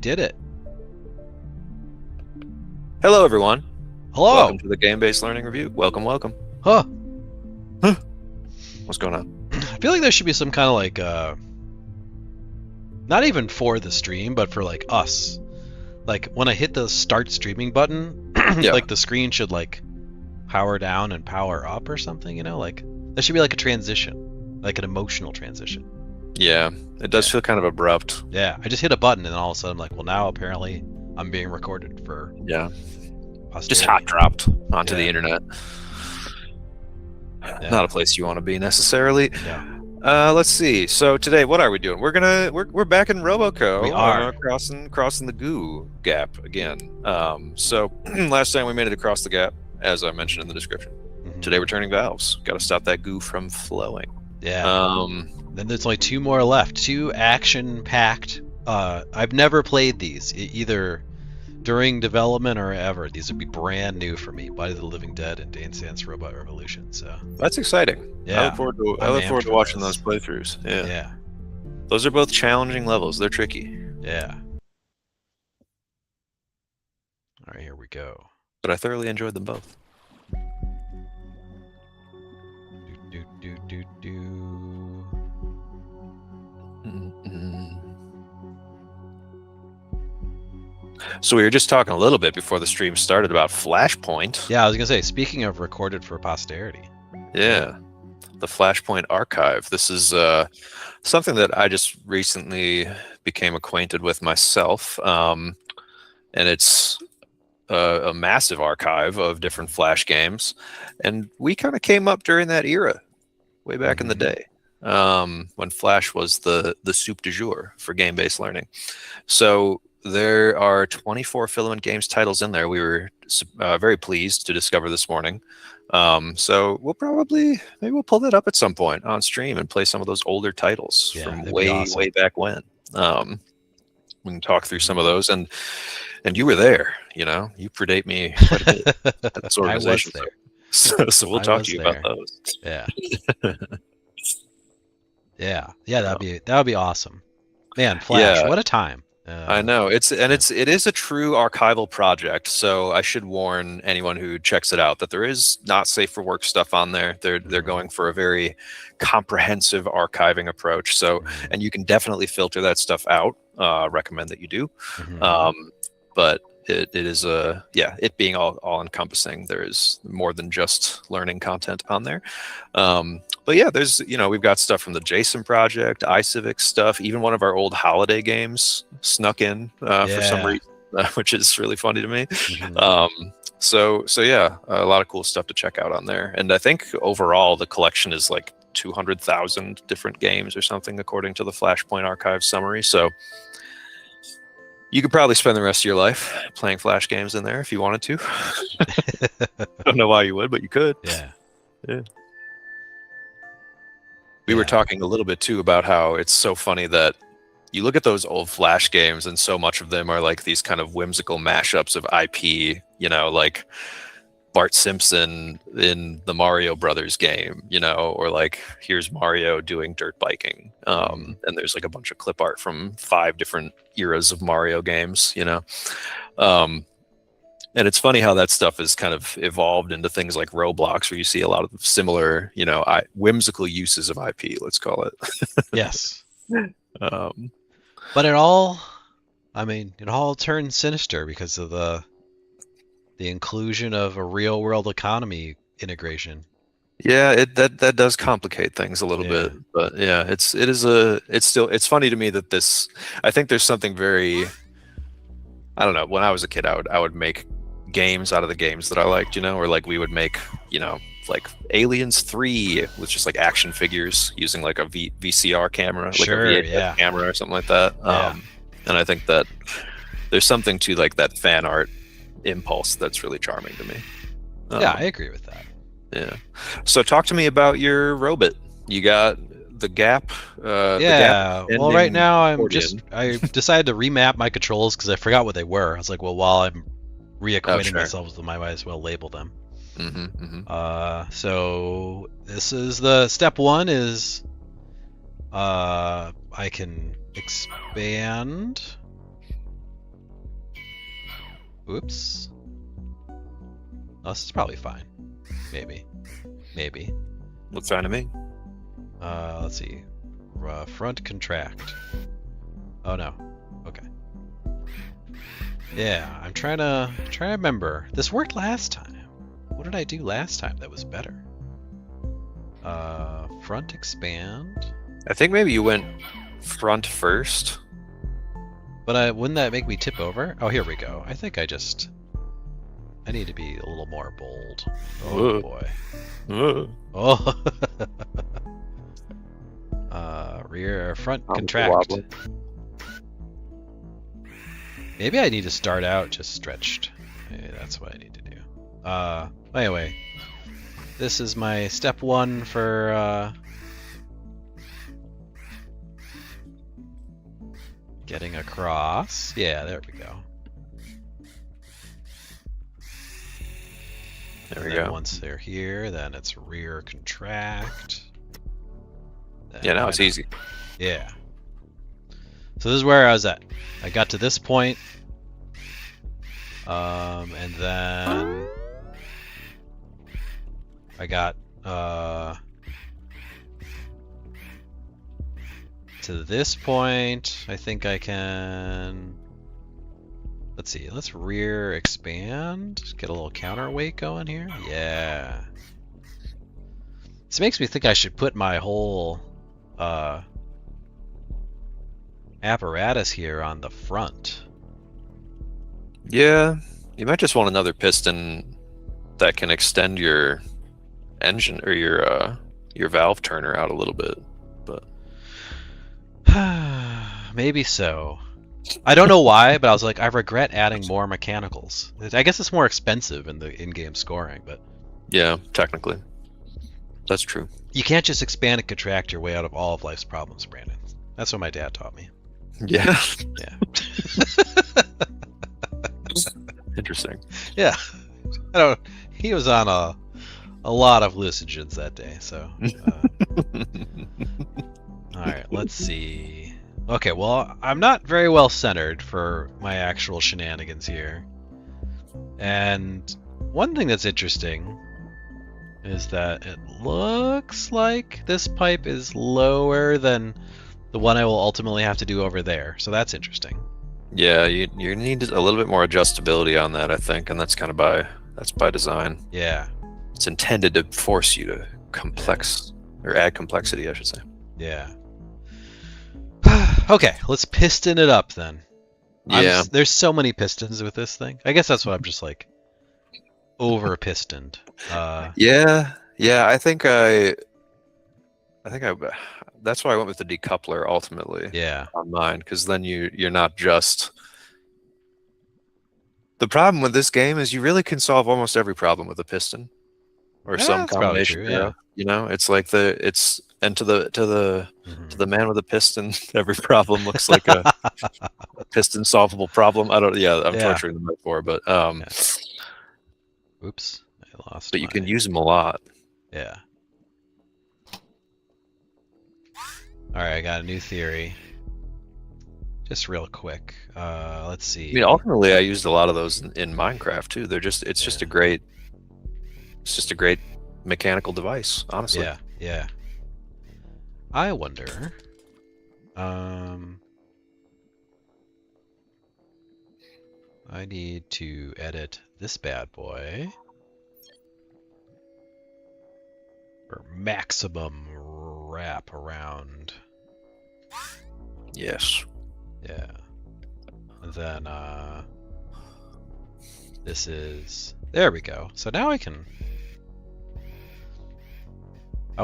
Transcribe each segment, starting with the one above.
Did it. Hello, everyone. Hello. Welcome to the Game-Based Learning Review. Welcome, welcome. Huh. What's going on? I feel like there should be some kind of like, not even for the stream, but for like us. Like when I hit the start streaming button, Yeah. like the screen should like power down and power up or something, you know? Like there should be like a transition, like an emotional transition. Yeah, it does feel kind of abrupt. Yeah, I just hit a button and then all of a sudden I'm like, well, now apparently I'm being recorded for posterity. Just hot dropped onto the internet. Yeah. Not a place you want to be necessarily. Yeah. Let's see. So today, what are we doing? We're back in RoboCo. We are crossing the goo gap again. So last time we made it across the gap, as I mentioned in the description. Mm-hmm. Today we're turning valves. Got to stop that goo from flowing. Yeah. Then there's only 2 more left. 2 action-packed. I've never played these either during development or ever. These would be brand new for me. Body of the Living Dead and Dane San's Robot Revolution. So that's exciting. Yeah. I look forward to watching those playthroughs. Yeah. Yeah. Those are both challenging levels. They're tricky. Yeah. All right, here we go. But I thoroughly enjoyed them both. So we were just talking a little bit before the stream started about Flashpoint. Yeah, I was gonna say, speaking of recorded for posterity. Yeah, the Flashpoint archive. This is something that I just recently became acquainted with myself, and it's a massive archive of different Flash games, and we kind of came up during that era, way back in the day, when Flash was the soup du jour for game-based learning. So there are 24 Filament Games titles in there. We were very pleased to discover this morning. So maybe we'll pull that up at some point on stream and play some of those older titles from way back when. We can talk through some of those, and you were there. You know, you predate me quite a bit at this organization. I was there. So we'll talk to you about those. Yeah. Yeah, that would be awesome. Man, Flash, what a time. I know it is a true archival project. So I should warn anyone who checks it out that there is not safe for work stuff on there. They're going for a very comprehensive archiving approach. So, and you can definitely filter that stuff out. Recommend that you do. But it is it being all encompassing. There is more than just learning content on there. But yeah, there's, we've got stuff from the Jason Project, iCivic stuff, even one of our old holiday games snuck in for some reason, which is really funny to me. So yeah, a lot of cool stuff to check out on there. And I think overall the collection is like 200,000 different games or something, according to the Flashpoint Archive summary. So you could probably spend the rest of your life playing Flash games in there if you wanted to. Don't know why you would, but you could. Yeah. We were talking a little bit too about how it's so funny that you look at those old Flash games and so much of them are like these kind of whimsical mashups of IP, like Bart Simpson in the Mario Brothers game, or like here's Mario doing dirt biking. And there's like a bunch of clip art from 5 different eras of Mario games, and it's funny how that stuff has kind of evolved into things like Roblox, where you see a lot of similar, whimsical uses of IP, let's call it. Yes. But it all turned sinister because of the inclusion of a real world economy integration. Yeah, that does complicate things a little bit, but yeah, it's funny to me that I think there's something very, I don't know, when I was a kid, I would make games out of the games that I liked, or like we would make, like Aliens 3 with just like action figures using like a VCR camera, like a VHS camera or something like that. And I think that there's something to like that fan art impulse that's really charming to me. Yeah, I agree with that. Yeah. So talk to me about your robot. You got the gap. Well, right now I decided to remap my controls because I forgot what they were. I was like, well, while I'm reacquainting myself with them, I might as well label them. So this is the step 1 is I can expand Oops. Oh, this is probably fine. Maybe. Looks fine to me. Let's see. Front contract. Oh no. Okay. Yeah, I'm trying to remember. This worked last time. What did I do last time that was better? Front expand. I think maybe you went front first. But wouldn't that make me tip over? Oh, here we go. I think I need to be a little more bold. Oh boy. Oh. Rear front contract. Maybe I need to start out just stretched. Maybe that's what I need to do. Anyway, this is my step 1 for getting across. Yeah, there we go. There we go. Once they're here, then it's rear contract. Then Yeah, now it's easy. Yeah. So this is where I was at. I got to this point, and then I got to this point. I think I can. Let's see. Let's rear expand. Get a little counterweight going here. Yeah. This makes me think I should put my whole apparatus here on the front. Yeah, you might just want another piston that can extend your engine or your valve turner out a little bit, but maybe so. I don't know why, but I was like, I regret adding more mechanicals. I guess it's more expensive in the in-game scoring, but yeah, technically, that's true. You can't just expand and contract your way out of all of life's problems, Brandon. That's what my dad taught me. Yeah. Yeah. Interesting. Yeah. He was on a lot of hallucinogens that day, so. All right, let's see. Okay, well, I'm not very well centered for my actual shenanigans here. And one thing that's interesting is that it looks like this pipe is lower than the one I will ultimately have to do over there. So that's interesting. Yeah, you need a little bit more adjustability on that, I think, and that's kind of by design. Yeah. It's intended to force you to add complexity, I should say. Yeah. Okay, let's piston it up then. Yeah. There's so many pistons with this thing. I guess that's what I'm just like over pistoned. Yeah. I think that's why I went with the decoupler ultimately. Yeah. On mine, because then you're not just. The problem with this game is you really can solve almost every problem with a piston, or some combination. True, yeah. You know, it's like to the man with a piston, every problem looks like a piston solvable problem. I'm torturing the metaphor, but Oops, I lost. But you can use them a lot. Yeah. All right, I got a new theory. Just real quick. Let's see. I mean, ultimately, I used a lot of those in Minecraft too. It's just a great mechanical device, honestly. Yeah. I wonder. I need to edit this bad boy for maximum wrap around. Yes. Yeah. And then this is, there we go. So now I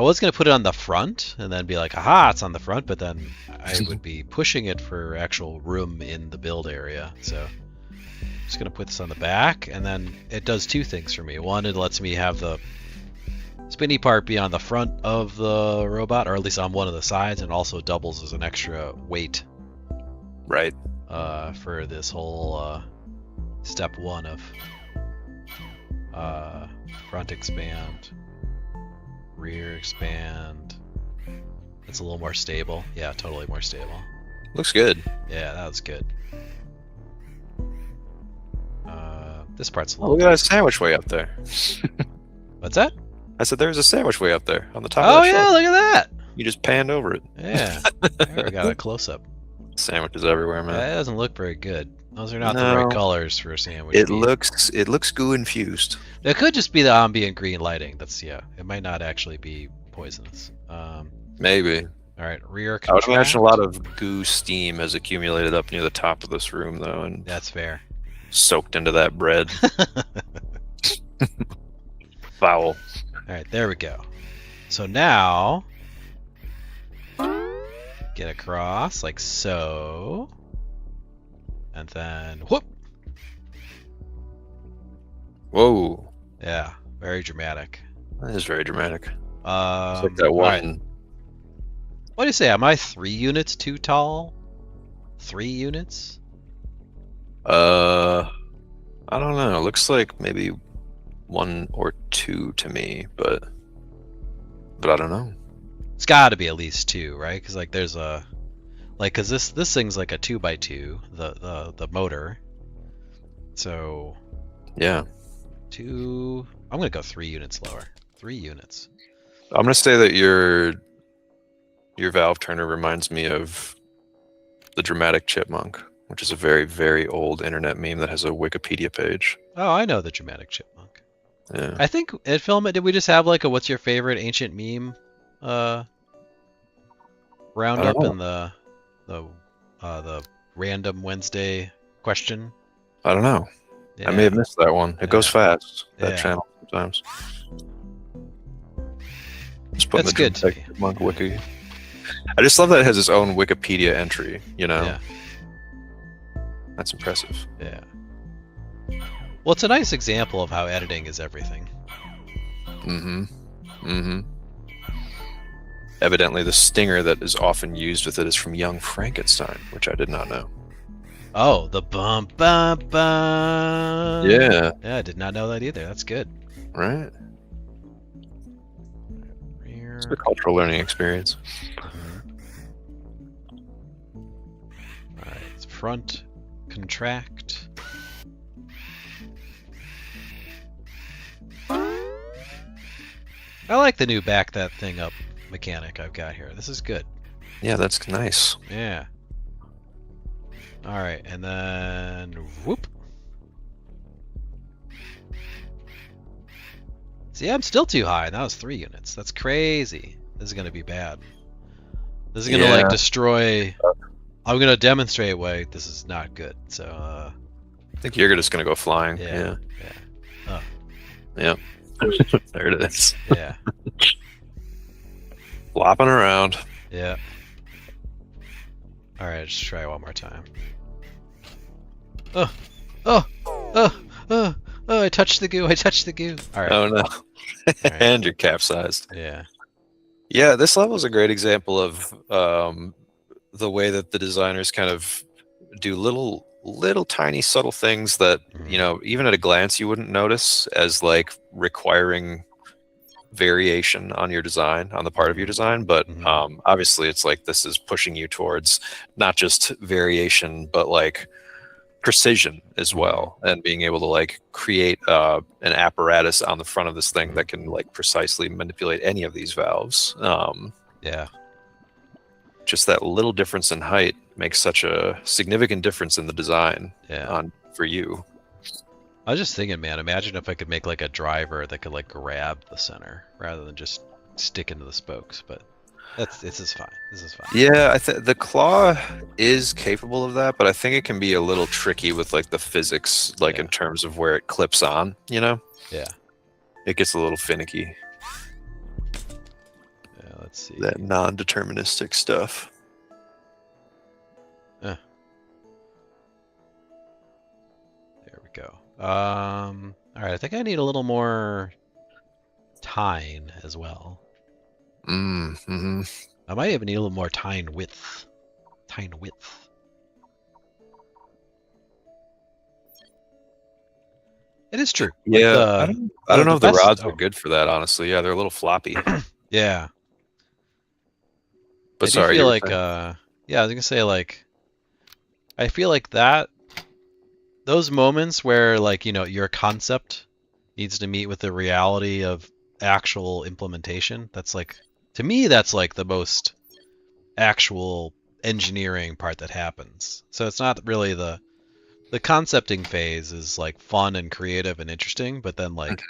was going to put it on the front and then be like, aha, it's on the front, but then I would be pushing it for actual room in the build area. So I'm just going to put this on the back, and then it does two things for me. One, it lets me have the spinny part be on the front of the robot, or at least on one of the sides, and also doubles as an extra weight. Right. For this whole step 1 of front expand, rear expand. It's a little more stable. Yeah, totally more stable. Looks good. Yeah, that was good. This part's a Oh, little. look at that sandwich way up there. What's that? I said there's a sandwich way up there on the top Oh of that yeah, shelf. look at that. You just panned over it. Yeah. There we got a close up. Sandwiches everywhere, man. That doesn't look very good. Those are not the No. right colors for a sandwich. It meat. looks goo infused. It could just be the ambient green lighting. That's It might not actually be poisonous. Maybe. All right, rear I would contract. imagine a lot of goo steam has accumulated up near the top of this room, though, and That's fair. soaked into that bread. Foul. All right, there we go. So now, get across like so, and then whoop. Whoa. Yeah, very dramatic. That is very dramatic. It's Like like that one. Right. What do you say? Am I 3 units too tall? 3 units? I don't know. It looks like maybe 1 or 2 to me, but I don't know. It's got to be at least 2, right? Because like there's a because this thing's like a 2x2, the motor. So Yeah. 2. I'm gonna go 3 units lower. 3 units. I'm gonna say that your valve turner reminds me of the dramatic chipmunk, which is a very, very old internet meme that has a Wikipedia page. Oh, I know the dramatic chipmunk. Yeah. I think at Filament, did we just have like a what's your favorite ancient meme roundup in the random Wednesday question? I don't know. Yeah. I may have missed that one. It goes fast, that Yeah. channel sometimes. Just putting That's the good to dramatic chipmunk wiki. I just love that it has its own Wikipedia entry, you know? Yeah. That's impressive. Yeah. Well, it's a nice example of how editing is everything. Mm-hmm. Mm-hmm. Evidently, the stinger that is often used with it is from Young Frankenstein, which I did not know. Oh, the bum bum bum. Yeah. Yeah, I did not know that either. That's good. Right? Rear. It's a cultural learning experience. Alright, it's front contract. I like the new back that thing up mechanic I've got here. This is good. Yeah, that's nice. Yeah. Alright, and then whoop. See, I'm still too high, and that was 3 units. That's crazy. This is gonna be bad. This is gonna like destroy. I'm gonna demonstrate why this is not good. So I think you're just gonna go flying. yeah. Yeah. There it is. Yeah. Flopping around. Yeah. Alright, let's try one more time. I touched the goo, I touched the goo. Alright. Oh no. Alright. And you're capsized. Yeah. Yeah, this level is a great example of the way that the designers kind of do little tiny subtle things that, you know, even at a glance you wouldn't notice as like requiring variation on your design, on the part of your design, but obviously it's like this is pushing you towards not just variation but like precision as well, and being able to like create an apparatus on the front of this thing that can like precisely manipulate any of these valves. Yeah. Just that little difference in height makes such a significant difference in the design for you. I was just thinking, man, imagine if I could make like a driver that could like grab the center rather than just stick into the spokes, but this is fine. This is fine. Yeah, the claw is capable of that, but I think it can be a little tricky with like the physics, like in terms of where it clips on, you know? Yeah. It gets a little finicky. Yeah, let's see. That non-deterministic stuff. There we go. All right, I think I need a little more tine as well. Mm-hmm. I might even need a little more tine width. Tine width. It is true. Yeah, like I don't know if the rods are are good for that, honestly. Yeah, they're a little floppy. Yeah. But I sorry, do you feel were like saying? yeah, I was gonna say like I feel like that those moments where like, your concept needs to meet with the reality of actual implementation, that's like, to me, that's like the most actual engineering part that happens. So it's not really the concepting phase is like fun and creative and interesting, but then like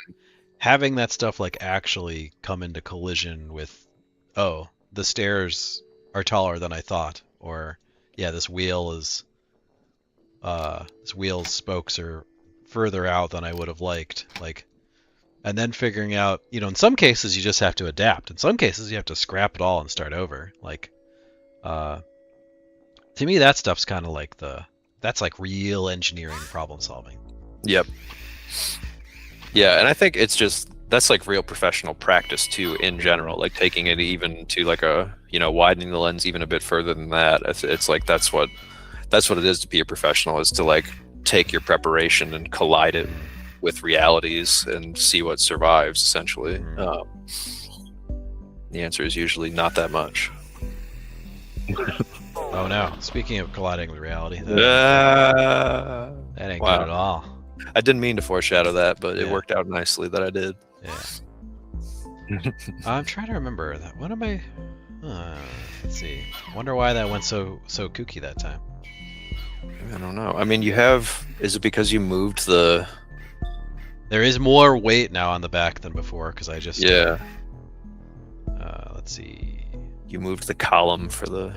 having that stuff like actually come into collision with, oh, the stairs are taller than I thought, or yeah, this wheel's spokes are further out than I would have liked. Like, and then figuring out, in some cases you just have to adapt. In some cases you have to scrap it all and start over. Like, to me that stuff's kind of like that's like real engineering problem solving. Yep. Yeah, and I think that's like real professional practice too in general, like taking it even to like widening the lens even a bit further than that. It's like that's what it is to be a professional, is to like take your preparation and collide it with realities and see what survives, essentially. The answer is usually not that much. Oh no, speaking of colliding with reality, that ain't good at all. I didn't mean to foreshadow that, but it worked out nicely that I did. Yeah. I'm trying to remember that. What am I? Let's see. Wonder why that went so kooky that time. I don't know. I mean, is it because you moved the... There is more weight now on the back than before, because I just... Yeah. Let's see. You moved the column for the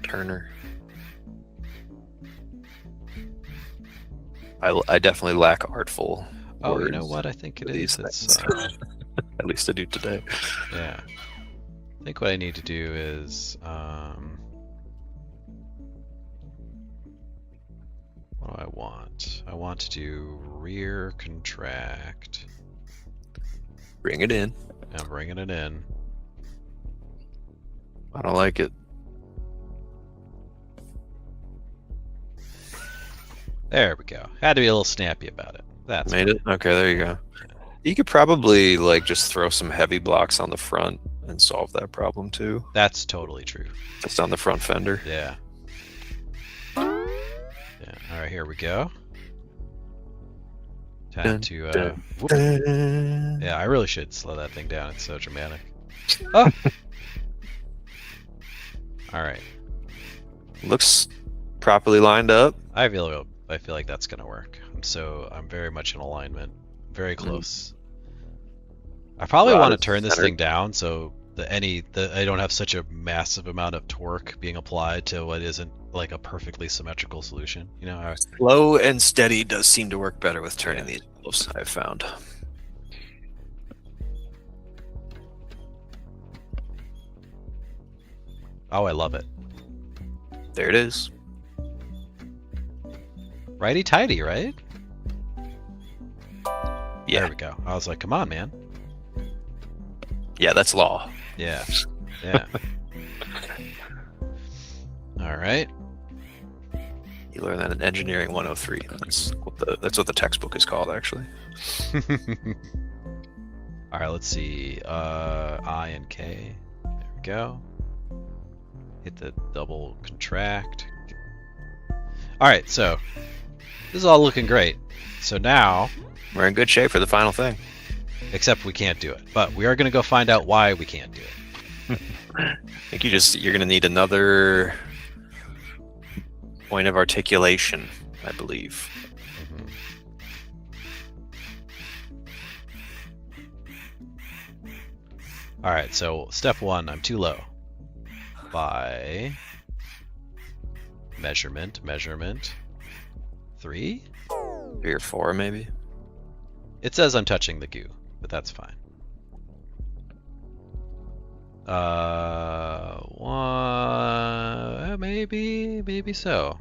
turner. I definitely lack artful Oh, words. you know what? I think it is. It's, at least I do today. Yeah. I think what I need to do is... what do I want? I want to do rear contract. Bring it in. I'm bringing it in. I don't like it. There we go. Had to be a little snappy about it. That's made it? Okay, there you go. You could probably like just throw some heavy blocks on the front and solve that problem too. That's totally true. Just on the front fender. Yeah. Yeah. All right, here we go. Time to yeah, I really should slow that thing down. It's so dramatic. Oh. All right. Looks properly lined up. I feel like that's gonna work. I'm very much in alignment. Very close. I probably want to turn this thing down so I don't have such a massive amount of torque being applied to what isn't like a perfectly symmetrical solution. Slow and steady does seem to work better with turning these envelopes, I've found. Oh, I love it. There it is. Righty tighty, right? Yeah. There we go. I was like, come on, man. Yeah, that's law. Yeah. Yeah. All right. You learn that in Engineering 103. That's what the textbook is called, actually. All right, let's see. I and K. There we go. Hit the double contract. All right, so this is all looking great. So now we're in good shape for the final thing. Except we can't do it. But we are going to go find out why we can't do it. I think you're going to need another point of articulation, I believe. Mm-hmm. All right, so step one, I'm too low. By measurement. 3? 3 or 4, maybe. It says I'm touching the goo, but that's fine. 1, maybe so.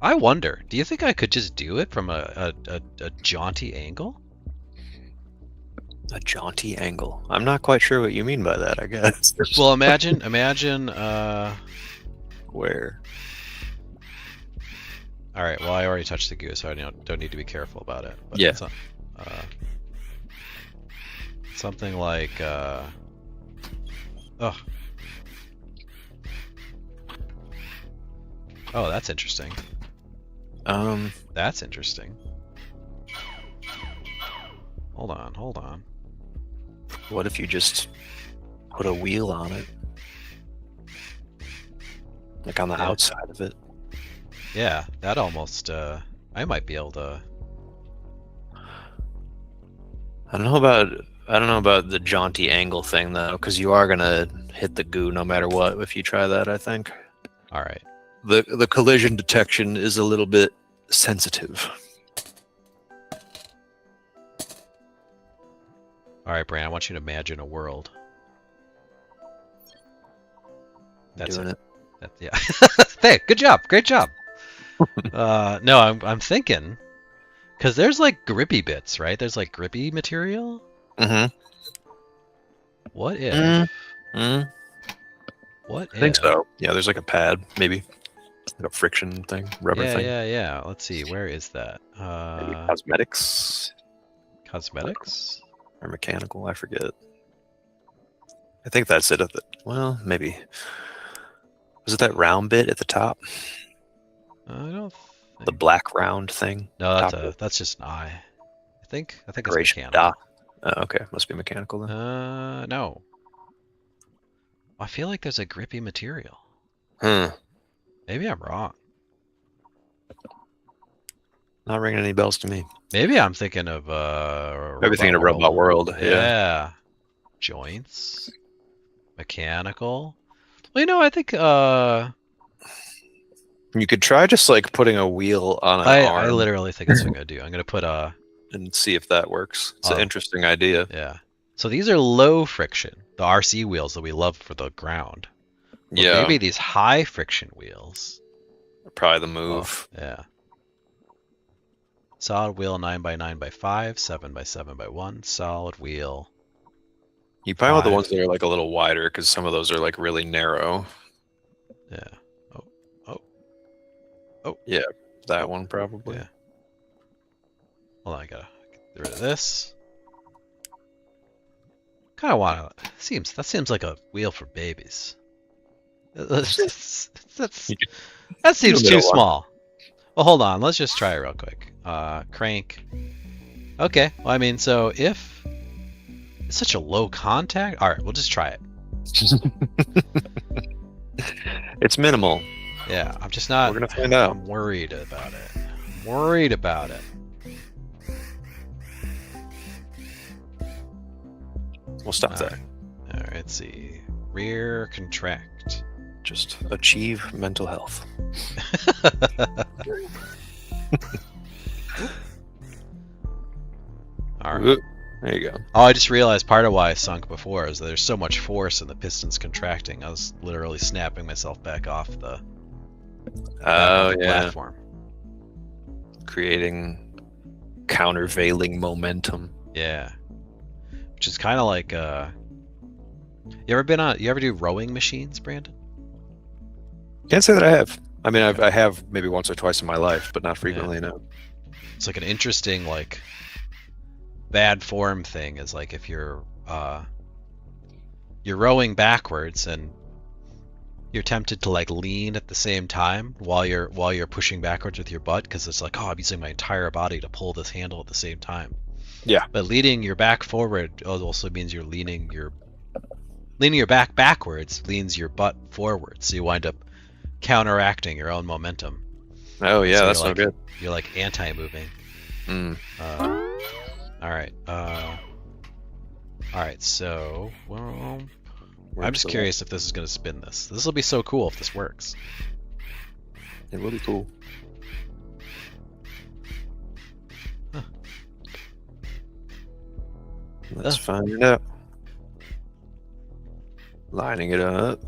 I wonder, do you think I could just do it from a jaunty angle? A jaunty angle. I'm not quite sure what you mean by that, I guess. Well, imagine where? All right, well, I already touched the goo, so I don't need to be careful about it. But yeah. Something like Oh, that's interesting. That's interesting. Hold on. What if you just put a wheel on it? Like on the outside of it. Yeah, that almost, I might be able to... I don't know about the jaunty angle thing though, because you are gonna hit the goo no matter what if you try that, I think. Alright. The collision detection is a little bit sensitive. Alright, Brand, I want you to imagine a world. That's Doing it. Yeah. Hey, good job. Great job. No, I'm thinking, because there's like grippy bits, right? There's like grippy material. Mm-hmm. What if? What if? I think so. Yeah, there's like a pad, maybe. Like a friction thing, rubber thing. Yeah. Let's see. Where is that? Maybe cosmetics. Cosmetics? Or mechanical, I forget. I think that's it. Well, maybe. Was it that round bit at the top? I don't The black round thing? No, that's just an eye. I think it's mechanical. Dot. Okay, must be mechanical then. No. I feel like there's a grippy material. Maybe I'm wrong. Not ringing any bells to me. Maybe I'm thinking of Maybe thinking of Robot World. Yeah. Joints. Mechanical. Well, I think you could try just like putting a wheel on an arm. I literally think that's what I'm gonna do. I'm gonna put and see if that works. It's an interesting idea. Yeah. So these are low friction, the RC wheels that we love for the ground. But yeah. Maybe these high friction wheels. Probably the move. Yeah. Solid wheel 9x9x5, 7x7x1. Solid wheel. You probably want the ones that are like a little wider because some of those are like really narrow. Yeah. Oh. Yeah, that one probably. Yeah. Hold on, I gotta get rid of this. Kind of want to. That seems like a wheel for babies. That seems too small. Well, hold on. Let's just try it real quick. Crank. Okay. Well, I mean, so if it's such a low contact, all right, we'll just try it. It's minimal. Yeah, I'm just not. We're gonna find out. I'm worried about it. We'll stop there. All right, let's see. Rear contract. Just achieve mental health. All right. There you go. Oh, I just realized part of why I sunk before is that there's so much force in the pistons contracting. I was literally snapping myself back off the platform. Creating countervailing momentum. Yeah. Which is kind of like you ever do rowing machines, Brandon? Can't say that I have. I mean, I have maybe once or twice in my life, but not frequently, no. It's like an interesting like bad form thing is like if you're rowing backwards and you're tempted to like lean at the same time while you're pushing backwards with your butt because it's like, oh, I'm using my entire body to pull this handle at the same time. Yeah. But leaning your back forward also means you're leaning your back backwards leans your butt forward, so you wind up counteracting your own momentum. Oh yeah, so that's not good. You're like anti-moving. All right. So, well, I'm just curious if this is going to spin this. This will be so cool if this works. It will be cool. Huh. Let's find it out. Lining it up.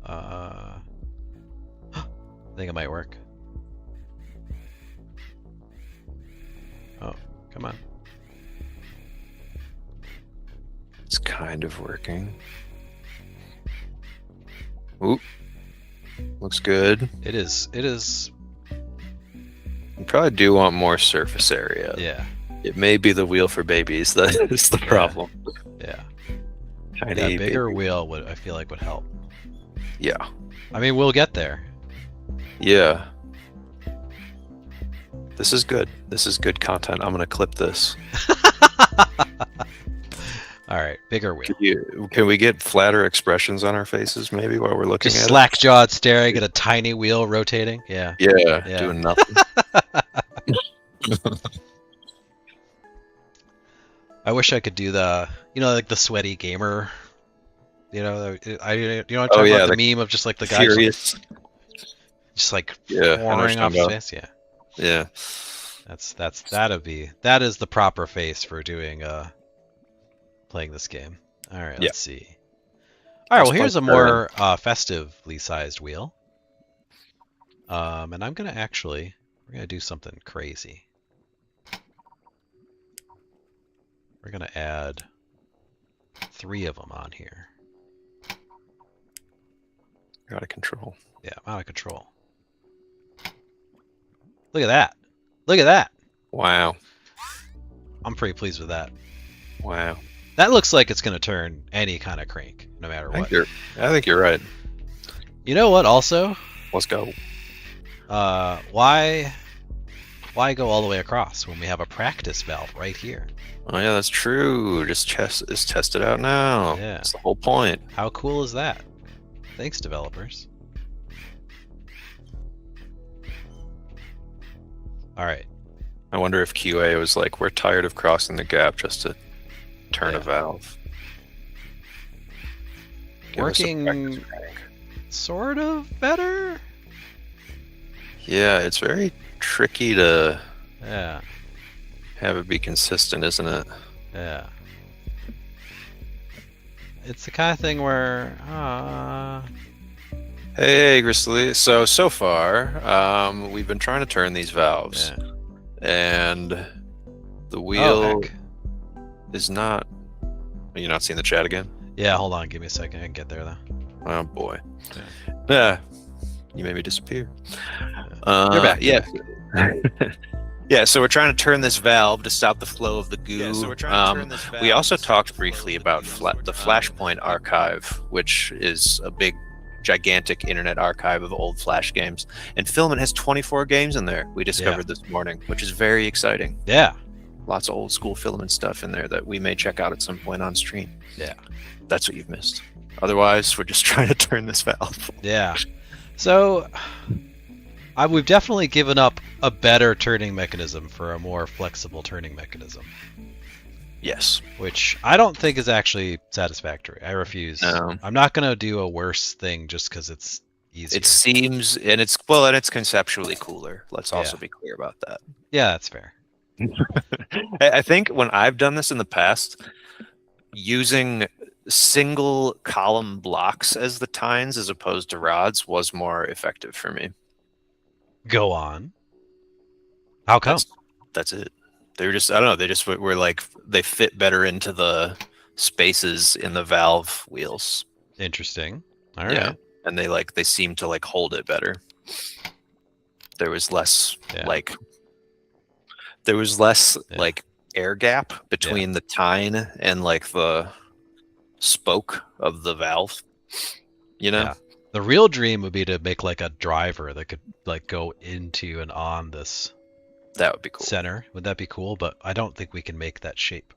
I think it might work. Oh, come on. It's kind of working. Oop. Looks good. It is. You probably do want more surface area. Yeah. It may be the wheel for babies that is the problem. Yeah. Tiny bigger baby. wheel I feel like would help. Yeah. I mean, we'll get there. Yeah. This is good. This is good content. I'm gonna clip this. All right, bigger wheel. Can we get flatter expressions on our faces maybe while we're looking Just at slack-jawed staring at a tiny wheel rotating. Yeah. it? Yeah. Doing nothing. I wish I could do the, like the sweaty gamer. You know, what I'm talking about, the meme of just like the guy furious. just like Yeah, pouring off his face. Yeah. Yeah. That is the proper face for doing playing this game. All right, let's see. All right, well, here's a more festively sized wheel. And we're gonna do something crazy. We're gonna add 3 of them on here. You're out of control. Yeah, I'm out of control. Look at that. Look at that. Wow. I'm pretty pleased with that. Wow. That looks like it's going to turn any kind of crank, no matter what. I think you're right. You know what, also? Let's go. Why go all the way across when we have a practice valve right here? Oh, yeah, that's true. Just test it out now. Yeah. That's the whole point. How cool is that? Thanks, developers. All right. I wonder if QA was like, we're tired of crossing the gap just to turn a valve. Working sort of better? Yeah, it's very tricky to have it be consistent, isn't it? Yeah. It's the kind of thing where Hey, Grizzly. So far, we've been trying to turn these valves, and the wheel is not. Are you not seeing the chat again? Yeah, hold on. Give me a second. I can get there, though. Oh, boy. Yeah. You made me disappear. You're back. Yeah. Yeah, so we're trying to turn this valve to stop the flow of the goo. Yeah, so we're trying to turn this valve. We also talked briefly about the Flashpoint archive, which is a big, gigantic internet archive of old Flash games. And Filament has 24 games in there, we discovered this morning, which is very exciting. Yeah. Lots of old school Filament stuff in there that we may check out at some point on stream. Yeah. That's what you've missed. Otherwise, we're just trying to turn this valve. Yeah. So, we've definitely given up a better turning mechanism for a more flexible turning mechanism. Yes. Which I don't think is actually satisfactory. I refuse. No. I'm not going to do a worse thing just because it's easier. It seems, and it's conceptually cooler. Let's also be clear about that. Yeah, that's fair. I think when I've done this in the past, using single column blocks as the tines as opposed to rods was more effective for me. Go on. How come? That's it. They were just, I don't know, they just were like, they fit better into the spaces in the valve wheels. Interesting. All right. Yeah. And they seem to like hold it better. There was less like air gap between the tine and like the spoke of the valve. You know? Yeah. The real dream would be to make like a driver that could like go into and on this. That would be cool. Center. Would that be cool? But I don't think we can make that shape.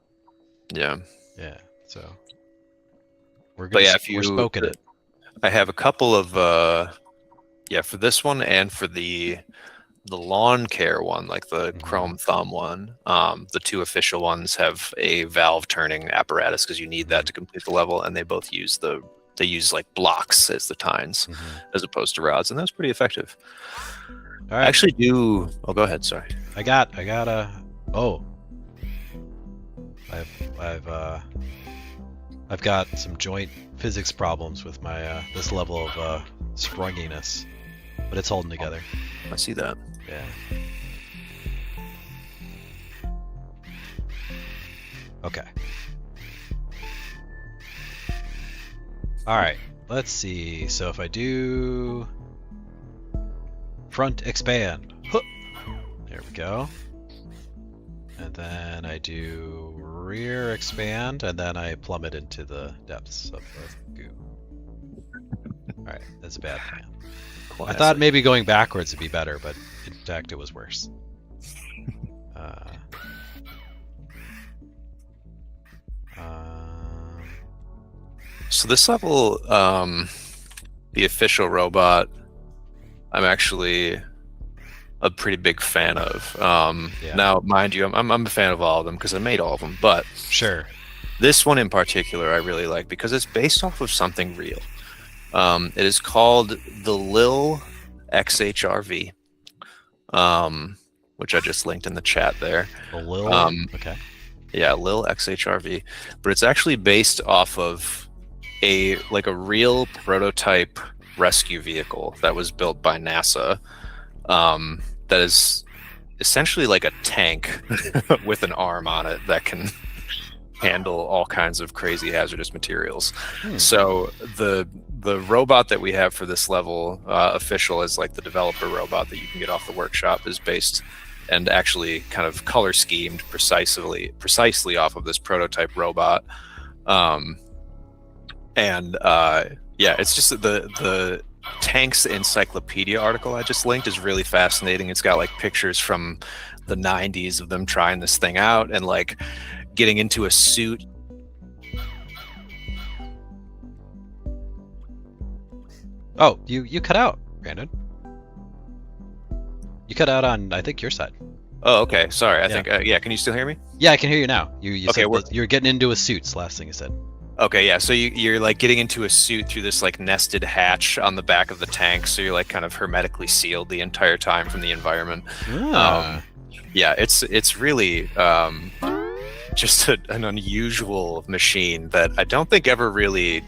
Yeah. Yeah. So we're gonna we're spoken it. I have a couple of for this one and for the lawn care one, like the Chrome Thumb one. The two official ones have a valve turning apparatus because you need that to complete the level, and they both use like blocks as the tines as opposed to rods, and that's pretty effective. All right. I actually do. Oh, go ahead. Sorry. I got I've got some joint physics problems with my this level of sprunginess, but it's holding together. I see that. Yeah. Okay. All right. Let's see. So if I do front expand, there we go. And then I do rear expand, and then I plummet into the depths of the goo. All right, that's a bad plan. Classic. I thought maybe going backwards would be better, but in fact it was worse. So this level, the official robot, I'm actually a pretty big fan of. Now, mind you, I'm a fan of all of them because I made all of them, but sure. This one in particular I really like because it's based off of something real. It is called the Lil XHRV, which I just linked in the chat there. The Lil? Okay. Yeah, Lil XHRV. But it's actually based off of a real prototype rescue vehicle that was built by NASA. That is essentially like a tank with an arm on it that can handle all kinds of crazy hazardous materials. So the robot that we have for this level, official as like the developer robot that you can get off the workshop, is based and actually kind of color schemed precisely off of this prototype robot. Yeah, it's just the Tanks Encyclopedia article I just linked is really fascinating. It's got like pictures from the 90s of them trying this thing out and like getting into a suit. Oh, you cut out, Brandon. You cut out on, I think, your side. Oh, okay. Sorry. I think, yeah, can you still hear me? Yeah, I can hear you now. You Okay, said you're getting into a suit's last thing you said. Okay, yeah. So you're like getting into a suit through this like nested hatch on the back of the tank. So you're like kind of hermetically sealed the entire time from the environment. Yeah, it's really just an unusual machine that I don't think ever really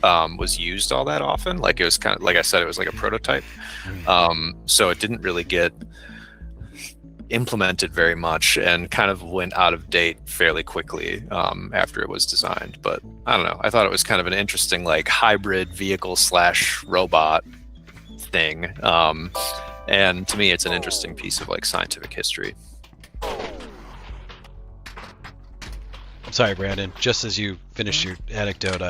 was used all that often. Like it was kind of, like I said, it was like a prototype. So it didn't really get implemented very much and kind of went out of date fairly quickly after it was designed. But I don't know, I thought it was kind of an interesting like hybrid vehicle / robot thing, and to me it's an interesting piece of like scientific history. I'm sorry, Brandon, just as you finished your anecdote,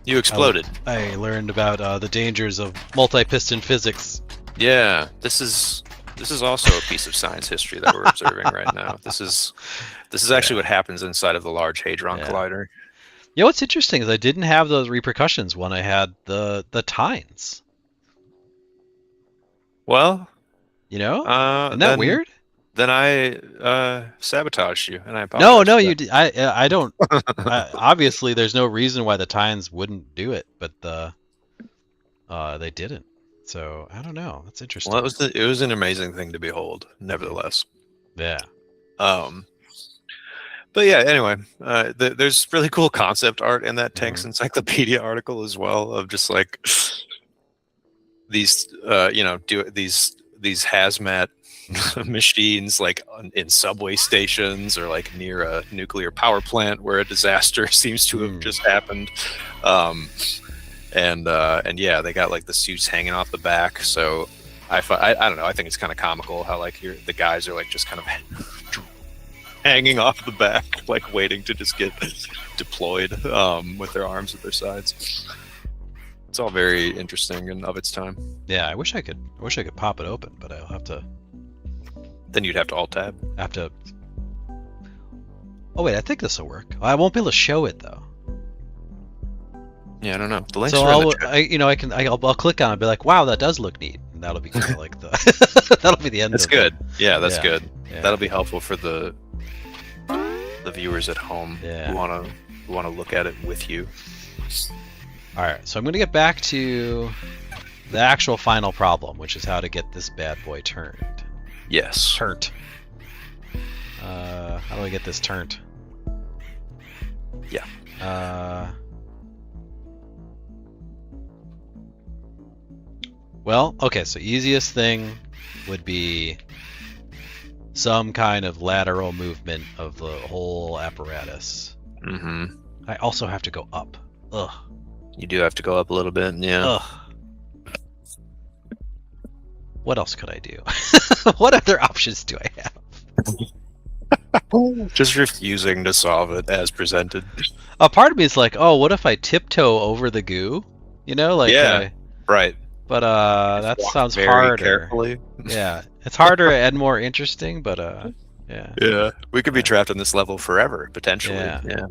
You exploded. I learned about the dangers of multi-piston physics. Yeah, this is also a piece of science history that we're observing right now. This is actually what happens inside of the Large Hadron Collider. You know what's interesting is I didn't have those repercussions when I had the tines. Well, you know, isn't that weird? Then I sabotaged you, and I apologize. No, you. I don't. Obviously, there's no reason why the tines wouldn't do it, but they didn't. So I don't know. That's interesting. Well, it was an amazing thing to behold, nevertheless. Yeah. But yeah. Anyway, there's really cool concept art in that Tanks Encyclopedia article as well, of just like these, these hazmat machines like in subway stations or like near a nuclear power plant where a disaster seems to have just happened. And yeah, they got like the suits hanging off the back. So I don't know. I think it's kind of comical how like the guys are like just kind of hanging off the back, like waiting to just get deployed with their arms at their sides. It's all very interesting and of its time. Yeah, I wish I could pop it open, but I'll have to. Then you'd have to alt tab. Oh wait, I think this will work. I won't be able to show it though. Yeah, I don't know. The links so are in the chat. I'll click on it and be like, wow, that does look neat, and that'll be kind of like the that'll be the end. That's good. Yeah, that's good. Yeah. That'll be helpful for the viewers at home who want to look at it with you. All right, so I'm going to get back to the actual final problem, which is how to get this bad boy turned. Yes. Turned. How do I get this turned? Yeah. Well, okay, so easiest thing would be some kind of lateral movement of the whole apparatus. Mm-hmm. I also have to go up. Ugh. You do have to go up a little bit, yeah. Ugh. What else could I do? What other options do I have? Just refusing to solve it as presented. A part of me is like, oh, what if I tiptoe over the goo You know, like Yeah, right. but that Walk sounds very harder. carefully. Yeah, it's harder and more interesting, but yeah, Yeah, we could be Yeah. trapped in this level forever, potentially. Yeah. Yeah.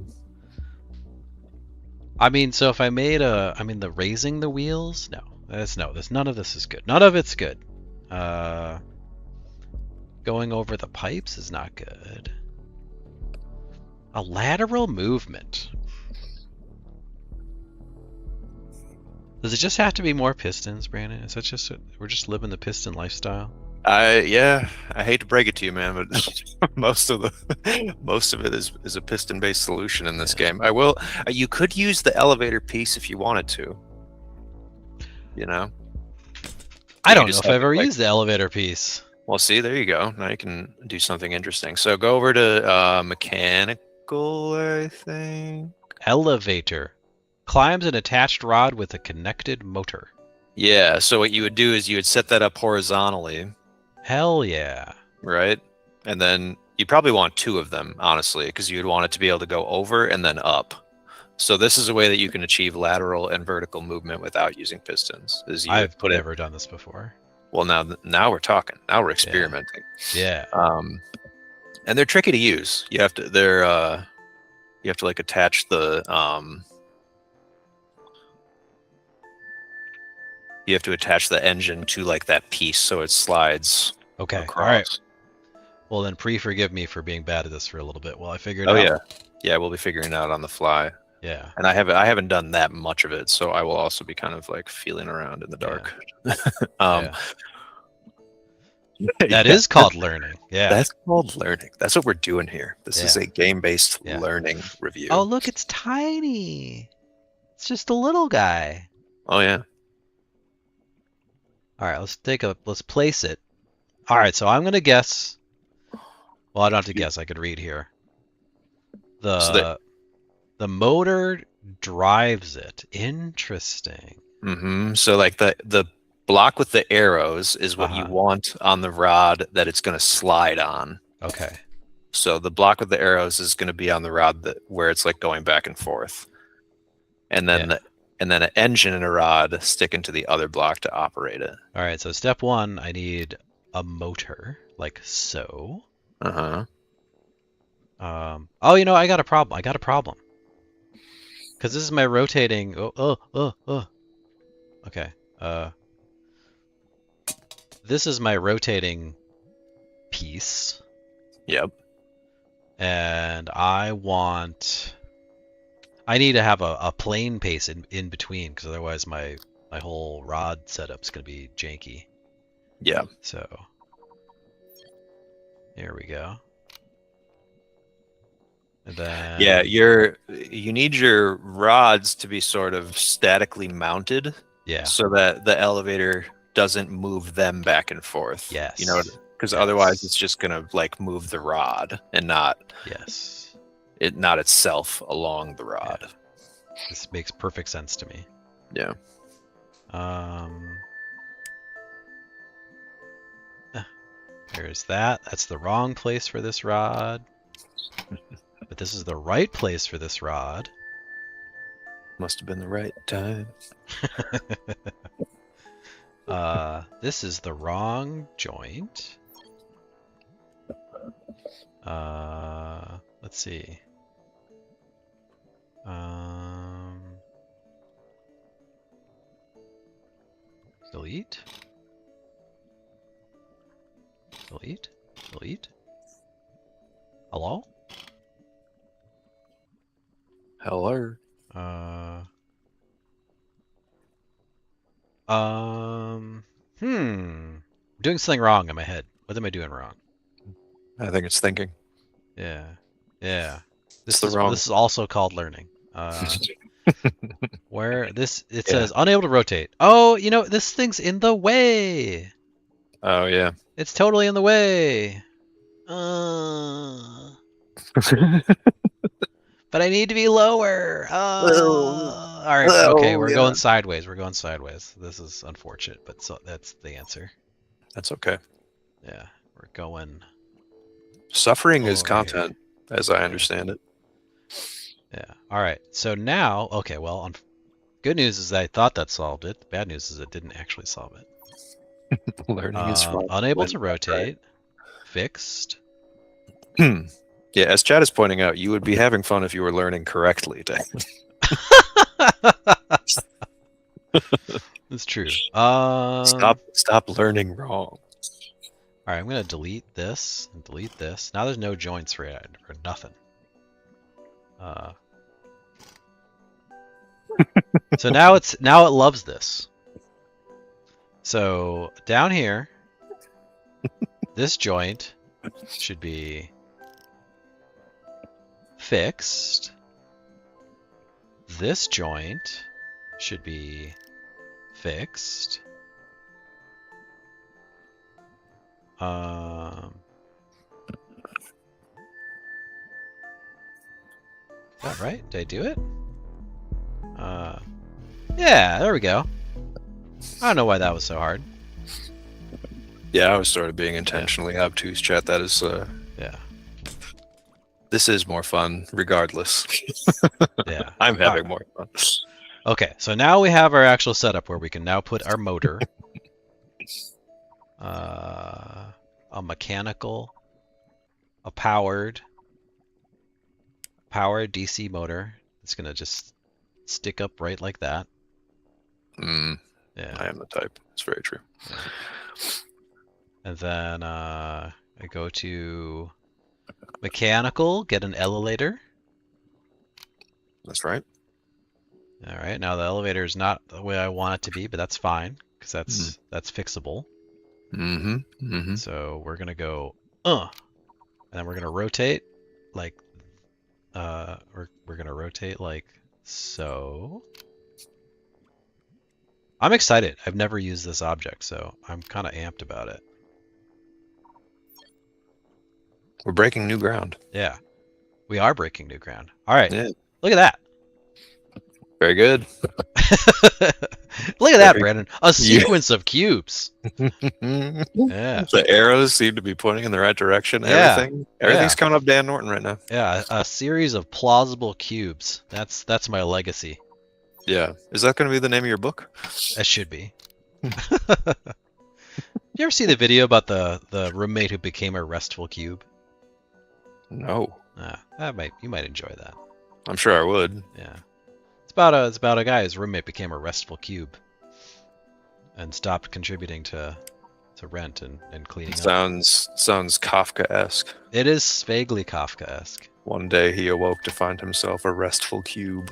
I mean, so if I made the raising the wheels, this none of this is good. None of it's good. Uh, Going over the pipes is not good. A lateral movement. Does it just have to be more pistons, Brandon? Is that just we're just living the piston lifestyle? I hate to break it to you, man, but most of it is a piston-based solution in this game. You could use the elevator piece if you wanted to. You know? I don't know just if I've have ever it, like- used the elevator piece. Well, see, there you go. Now you can do something interesting. So go over to mechanical, I think. Elevator. Climbs an attached rod with a connected motor. Yeah, so what you would do is you would set that up horizontally, Hell yeah. right? And then you probably want two of them, honestly, because you would want it to be able to go over and then up. So this is a way that you can achieve lateral and vertical movement without using pistons. Is you I've put it. never done this before. Well, now we're talking. Now we're experimenting. Yeah. And they're tricky to use. You have to like attach the you have to attach the engine to like that piece so it slides Okay. across. All right. Well, then forgive me for being bad at this for a little bit while I figure it Oh out. yeah, we'll be figuring it out on the fly. Yeah. And I haven't done that much of it, so I will also be kind of like feeling around in the dark. That is called learning. Yeah. That's called learning. That's what we're doing here. This is Yeah. a game-based Yeah. learning review. Oh, look, it's tiny. It's just a little guy. Oh yeah. All right, let's place it. All right, so I'm gonna guess. Well, I don't have to guess. I could read here. The motor drives it. Interesting. So like the block with the arrows is what you want on the rod that it's going to slide on. Okay. So the block with the arrows is going to be on the rod where it's like going back and forth, and then an engine and a rod stick into the other block to operate it. All right. So step one, I need a motor, like so. Oh, I got a problem. Because this is my rotating. Okay. This is my rotating piece. Yep. And I need to have a plane pace in between, because otherwise my whole rod setup's gonna be janky. Yeah. So here we go. And then you need your rods to be sort of statically mounted. Yeah. So that the elevator doesn't move them back and forth. Yes. You know, because otherwise it's just gonna like move the rod and not itself along the rod. Yeah. This makes perfect sense to me. Yeah. There's that. That's the wrong place for this rod. But this is the right place for this rod. Must have been the right time. This is the wrong joint. Let's see. Delete. Hello? Hello. Doing something wrong in my head. What am I doing wrong? I think it's thinking. Yeah. This It's wrong. is also called learning. Where it says unable to rotate. Oh, this thing's in the way. Oh yeah. It's totally in the way. But I need to be lower. All right. Okay, we're going sideways. This is unfortunate, but that's the answer. That's okay. Yeah, we're going. Suffering is content, as I understand it. Yeah. All right. So now, okay. Well, Good news is I thought that solved it. The bad news is it didn't actually solve it. Learning is fun. Unable to rotate. Fixed. Yeah, as Chad is pointing out, you would be having fun if you were learning correctly, Dan. That's true. Stop learning wrong. All right, I'm gonna delete this and delete this. Now there's no joints for nothing. So now it loves this. So down here, this joint should be fixed. This joint should be fixed. Is that right? Did I do it? Yeah, there we go. I don't know why that was so hard. Yeah, I was sort of being intentionally obtuse, chat. That is, yeah. This is more fun, regardless. Yeah. I'm having more fun. Okay, so now we have our actual setup where we can now put our motor. A mechanical, a powered DC motor. It's gonna just stick up right like that. Yeah. I am the type. It's very true. Yeah. And then I go to mechanical, get an elevator. That's right. All right. Now the elevator is not the way I want it to be, but that's fine because that's fixable. So we're gonna go and then we're gonna rotate like we're gonna rotate like so. I'm excited. I've never used this object, so I'm kind of amped about it. We're breaking new ground. Yeah, we are breaking new ground. All right, yeah. Look at that. Very good. Look at that, Brandon. A sequence of cubes. Yeah. The arrows seem to be pointing in the right direction. Yeah. Everything's coming up Dan Norton right now. Yeah, a series of plausible cubes. That's my legacy. Yeah. Is that going to be the name of your book? That should be. You ever see the video about the roommate who became a restful cube? No. You might enjoy that. I'm sure I would. Yeah. It's about a guy whose roommate became a restful cube and stopped contributing to rent and cleaning up. Sounds Kafka-esque. It is vaguely Kafka-esque. One day he awoke to find himself a restful cube.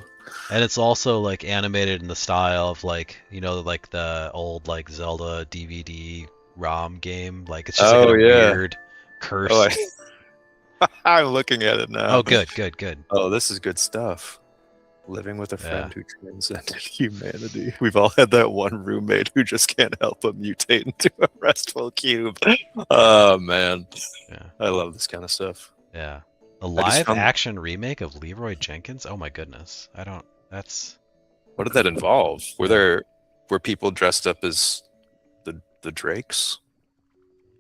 And it's also like animated in the style of like the old like Zelda DVD ROM game. Like it's just like a weird curse. Oh, I'm looking at it now. Oh, good. Oh, this is good stuff. Living with a friend who transcended humanity. We've all had that one roommate who just can't help but mutate into a restful cube. Oh, man. Yeah. I love this kind of stuff. Yeah. A live action remake of Leroy Jenkins? Oh my goodness. What did that involve? Were people dressed up as the Drakes?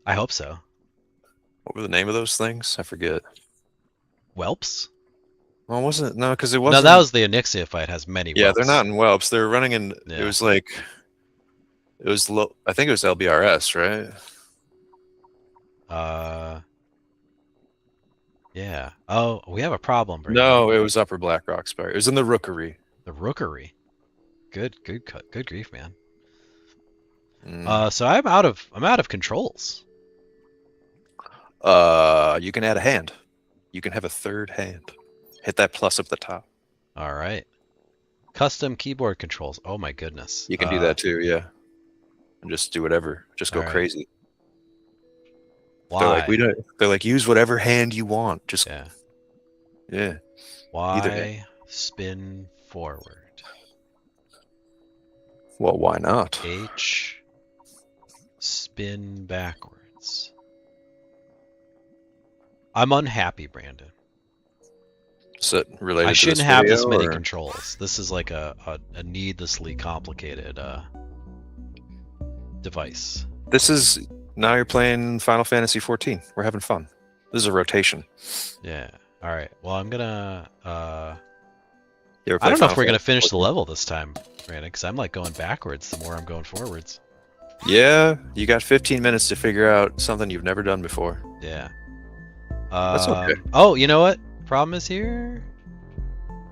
I hope so. What were the name of those things? I forget. Whelps? Well, wasn't no, because it wasn't. No, that was the Onyxia fight. Has many. Yeah, whelps. they're not in whelps. They're running in. Yeah. It was like. It was low. I think it was LBRS, right? Yeah. Oh, we have a problem. No, it was Upper Black Rock Spire. It was in the Rookery. The Rookery. Good grief, man. So I'm out of controls. You can add a hand. You can have a third hand. Hit that plus up the top. All right. Custom keyboard controls. Oh my goodness. You can do that too, yeah. And just do whatever. Just go crazy. Why? They're like use whatever hand you want. Just yeah. Why spin forward? Well, why not? H spin backwards. I'm unhappy, Brandon. Is it related I to shouldn't this have video, this many or? controls. This is like a needlessly complicated device. This is now you're playing Final Fantasy 14. We're having fun. This is a rotation. Yeah. All right. Well, I'm gonna You ever I play don't know if Final we're gonna Fantasy finish the 14? level this time, Brandon, because I'm like going backwards the more I'm going forwards. Yeah, you got 15 minutes to figure out something you've never done before. Yeah. That's okay. Oh, you know what? Problem is here.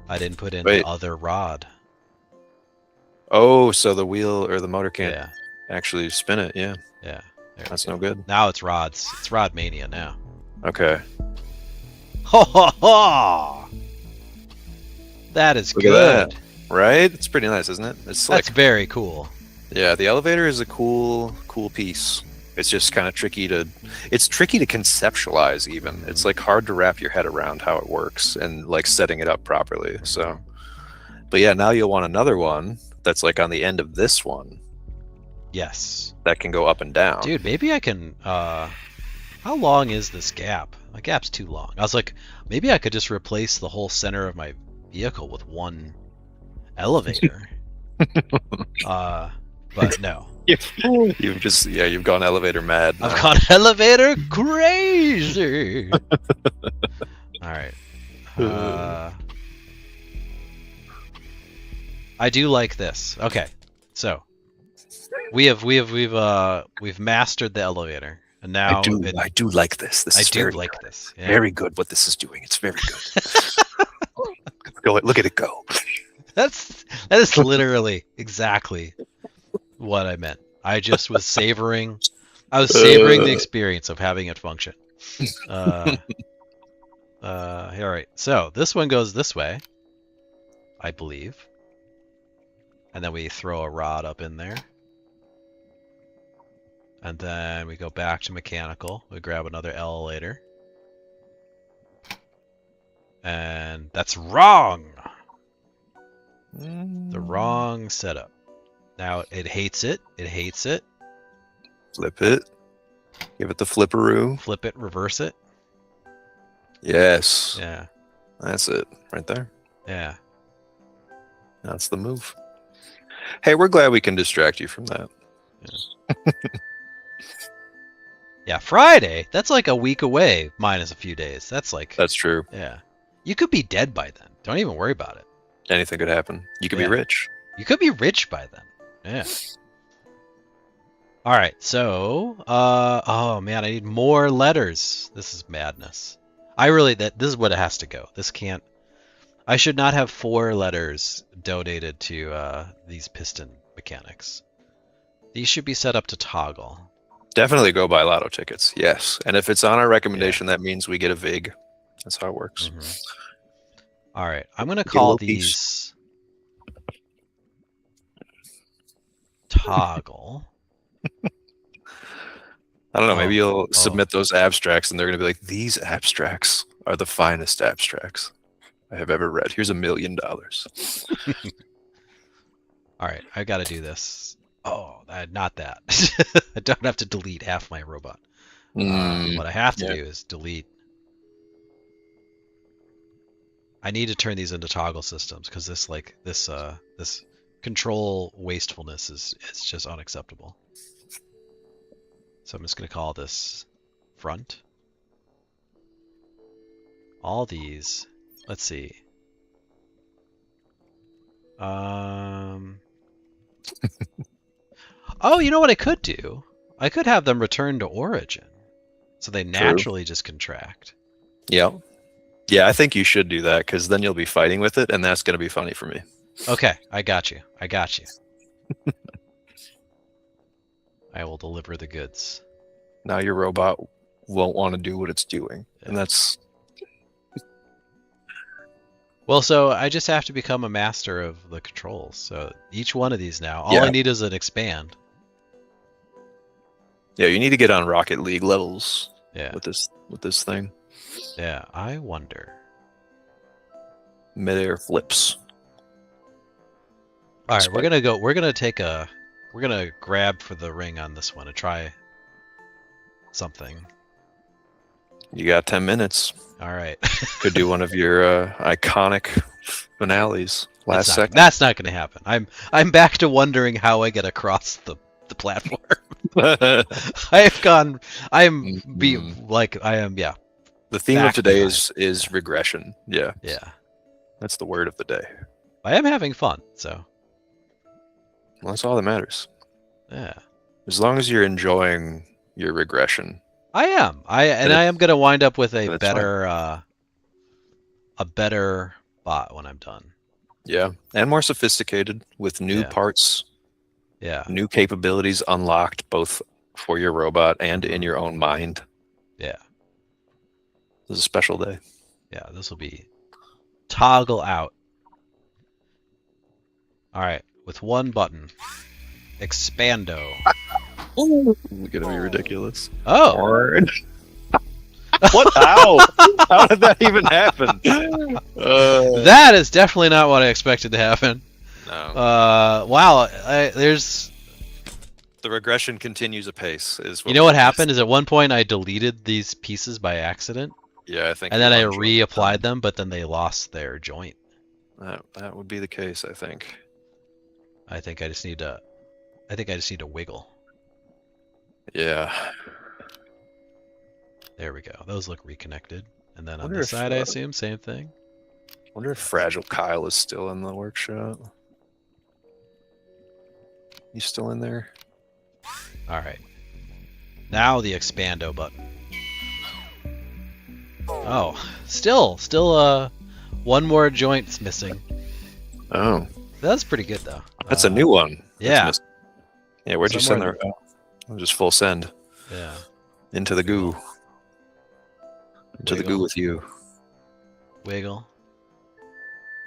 I didn't put in the Wait. other rod. Oh, so the wheel or the motor can't Yeah. actually spin it. Yeah, Yeah. There we that's go. no good. Now it's rods. It's rod mania now. Okay. Ho ho ho! That is Look at good. that. Right? It's pretty nice, isn't it? It's slick. That's very cool. Yeah, the elevator is a cool piece. It's just kind of tricky to conceptualize even. It's like hard to wrap your head around how it works and like setting it up properly. So, but yeah, now you'll want another one that's like on the end of this one Yes. that can go up and down. Dude, maybe I can how long is this gap? My gap's too long. I was like, maybe I could just replace the whole center of my vehicle with one elevator. But no. You've gone elevator mad. I've gone elevator crazy. All right. I do like this. Okay. So, we've mastered the elevator. And now I do like this. This is very like good. this. Yeah. Very good what this is doing. It's very good. Look at it go. That is literally exactly what I meant. I just was savoring. I was savoring the experience of having it function. All right. So this one goes this way, I believe, and then we throw a rod up in there, and then we go back to mechanical. We grab another elevator, and that's wrong. The wrong setup. Now it hates it. It hates it. Flip it. Give it the flipperoo. Flip it. Reverse it. Yes. Yeah. That's it. Right there. Yeah. That's the move. Hey, we're glad we can distract you from that. Yeah. Yeah, Friday. That's like a week away, minus a few days. That's true. Yeah. You could be dead by then. Don't even worry about it. Anything could happen. You could be rich. You could be rich by then. Yeah. All right. So, oh man, I need more letters. This is madness. This is what it has to go. This can't. I should not have 4 letters donated to these piston mechanics. These should be set up to toggle. Definitely go buy lotto tickets. Yes. And if it's on our recommendation, that means we get a VIG. That's how it works. Mm-hmm. All right. I'm going to call these toggle. I don't know. Maybe you'll submit those abstracts and they're going to be like, these abstracts are the finest abstracts I have ever read. Here's $1 million. All right. I got to do this. Oh, not that. I don't have to delete half my robot. What I have to do is delete. I need to turn these into toggle systems because this control wastefulness is just unacceptable. So I'm just going to call this front. All these. Let's see. Oh, you know what I could do? I could have them return to origin. So they naturally just contract. Yeah. Yeah, I think you should do that because then you'll be fighting with it and that's going to be funny for me. Okay, I got you. I will deliver the goods. Now your robot won't want to do what it's doing. Yeah. And that's... Well, so I just have to become a master of the controls. So each one of these now, all I need is an expand. Yeah, you need to get on Rocket League levels. Yeah. With this thing. Yeah, I wonder. Midair flips. All right, we're gonna grab for the ring on this one and try something. You got 10 minutes. All right. Could do one of your iconic finales last second. That's not going to happen. I'm back to wondering how I get across the platform. I am. The theme of today is regression. Yeah. Yeah. That's the word of the day. I am having fun, so Well, that's all that matters. yeah. As long as you're enjoying your regression. I am. I am gonna wind up with a That's fine. better bot when I'm done. Yeah, and more sophisticated with new parts, Yeah. new capabilities unlocked both for your robot and in your own mind. Yeah. This is a special day. Yeah, this will be toggle out. All right, with one button. Expando. It's gonna be ridiculous. Oh. What? How? How did that even happen? That is definitely not what I expected to happen. No. Wow. There's. The regression continues apace. You know what happened? Is at one point I deleted these pieces by accident. Yeah, I think. And then I reapplied them, but then they lost their joint. That would be the case, I think. I think I just need to wiggle. Yeah. There we go. Those look reconnected. And then on this side, I assume, same thing. I wonder if Fragile Kyle is still in the workshop. He's still in there? All right. Now the expando button. Oh, still, one more joint's missing. Oh. That's pretty good, though. That's a new one. Yeah. Yeah, where'd you send that? Just full send. Yeah. Into the goo. Into the goo with you. Wiggle.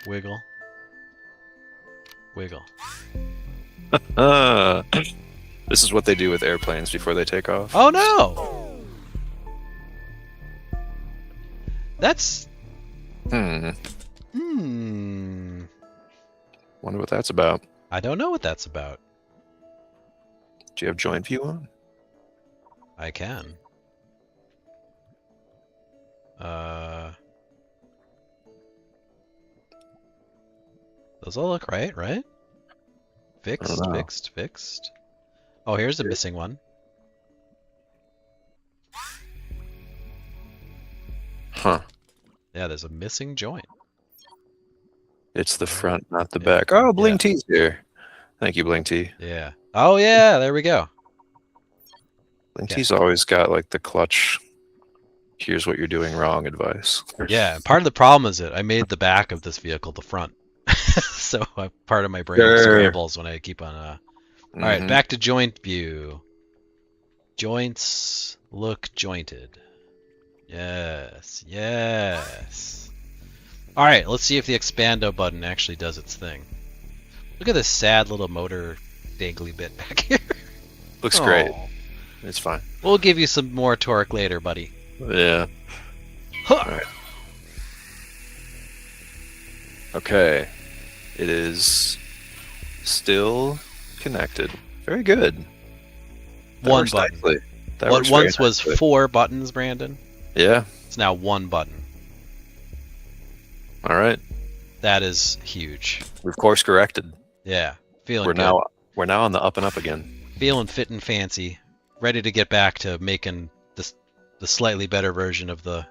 Wiggle. Wiggle. This is what they do with airplanes before they take off. Oh no! That's... Wonder what that's about. I don't know what that's about. Do you have joint view on? I can. Those all look right? Fixed. Oh, here's the missing one. Huh. Yeah, there's a missing joint. It's the front, not the back. Oh, Bling T's here. Thank you, Bling T. Yeah. Oh, yeah, there we go. Bling T's always got like the clutch, here's what you're doing wrong advice. Yeah, part of the problem is that I made the back of this vehicle the front. So part of my brain scrambles when I keep on... All right, back to joint view. Joints look jointed. Yes. All right, let's see if the expando button actually does its thing. Look at this sad little motor dangly bit back here. Looks great. It's fine. We'll give you some more torque later, buddy. Yeah. Huh. All right. Okay. It is still connected. Very good. One button. What once was 4 buttons, Brandon? Yeah. It's now 1 button. All right. That is huge. We've course corrected. Yeah. Feeling we're good. We're now on the up and up again. Feeling fit and fancy. Ready to get back to making the slightly better version of the